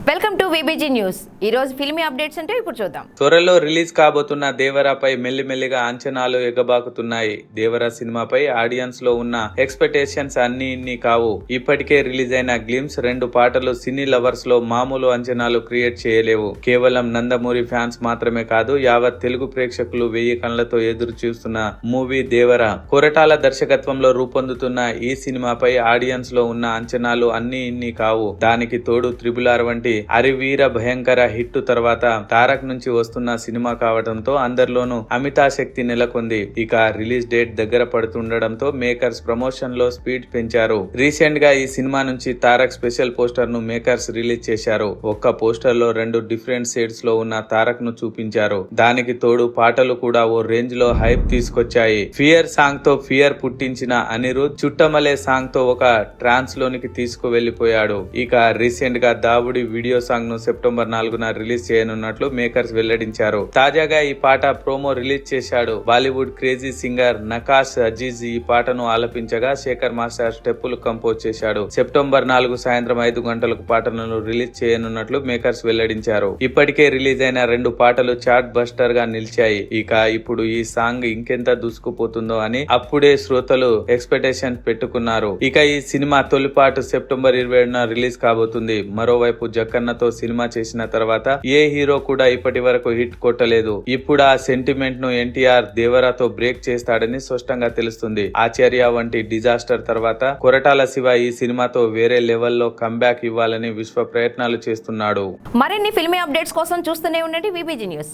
Welcome to VBG news. ఈ రోజు filmy updates అంటే ఇప్పుడు చూద్దాం. త్వరలో రిలీజ్ కాబోతున్న దేవరాపై మెల్లిమెల్లిగా అంచనాలు ఎగబాకుతున్నాయి. దేవరా సినిమాపై ఆడియన్స్ లో ఉన్న ఎక్స్పెక్టేషన్స్ అన్ని ఇన్ని కావు. ఇప్పటికే రిలీజ్ అయిన గ్లిమ్స్ 2 పాటలు సినీ లవర్స్ లో మామూలు అంచనాలు క్రియేట్ చేయలేవు. కేవలం నందమూరి ఫ్యాన్స్ మాత్రమే కాదు, యావత్ తెలుగు ప్రేక్షకులు 1000 కళ్లతో ఎదురు చూస్తున్న మూవీ దేవరా. కొరటాల దర్శకత్వంలో రూపొందుతున్న ఈ సినిమాపై ఆడియన్స్ లో ఉన్న అంచనాలు అన్ని ఇన్ని కావు. దానికి తోడు RRR వంటి అరివీర భయంకర హిట్ తర్వాత తారక్ నుంచి వస్తున్న సినిమా కావడంతో అందరిలోనూ అమితాశక్తి నెలకొంది. ఇక రిలీజ్ డేట్ దగ్గర పడుతుండడంతో మేకర్స్ ప్రమోషన్ లో స్పీడ్ పెంచారు. రీసెంట్ గా ఈ సినిమా నుంచి తారక్ స్పెషల్ పోస్టర్ ను మేకర్స్ రిలీజ్ చేశారు. ఒక్క పోస్టర్ లో 2 డిఫరెంట్ షేడ్స్ లో ఉన్న తారక్ ను చూపించారు. దానికి తోడు పాటలు కూడా ఓ రేంజ్ లో హైప్ తీసుకొచ్చాయి. ఫియర్ సాంగ్ తో ఫియర్ పుట్టించిన అనిరుద్ చుట్టమలే సాంగ్ తో ఒక ట్రాన్స్ లోనికి తీసుకువెళ్లిపోయాడు. ఇక రీసెంట్ గా దావుడి వీడియో సాంగ్ ను సెప్టెంబర్ 4న రిలీజ్ చేయనున్నట్లు మేకర్స్ వెల్లడించారు. తాజాగా ఈ పాట ప్రోమో రిలీజ్ చేశాడు. బాలీవుడ్ క్రేజీ సింగర్ నకాష్ అజీజ్ ఈ పాటను ఆలపించగా శేఖర్ మాస్టర్ స్టెప్పులు కంపోజ్ చేశాడు. సెప్టెంబర్ 4 సాయంత్రం 5 గంటలకు పాటలను రిలీజ్ చేయనున్నట్లు మేకర్స్ వెల్లడించారు. ఇప్పటికే రిలీజ్ అయిన 2 పాటలు చార్ట్ బస్టర్ గా నిలిచాయి. ఇక ఇప్పుడు ఈ సాంగ్ ఇంకెంత దూసుకుపోతుందో అని అప్పుడే శ్రోతలు ఎక్స్పెక్టేషన్ పెట్టుకున్నారు. ఇక ఈ సినిమా తొలి పాట సెప్టెంబర్ 27న రిలీజ్ కాబోతుంది. మరోవైపు జక్కన్నతో సినిమా చేసిన తర్వాత ఏ హీరో కూడా ఇప్పటి వరకు హిట్ కొట్టలేదు. ఇప్పుడు ఆ సెంటిమెంట్ ను ఎన్టీఆర్ దేవరాతో బ్రేక్ చేస్తాడని స్పష్టంగా తెలుస్తుంది. ఆచార్య వంటి డిజాస్టర్ తర్వాత కొరటాల శివ ఈ సినిమాతో వేరే లెవెల్లో కంబ్యాక్ ఇవ్వాలని విశ్వ ప్రయత్నాలు చేస్తున్నాడు. మరిన్ని ఫిల్మీ అప్డేట్స్ కోసం చూస్తూనే ఉండండి విబిజీ న్యూస్.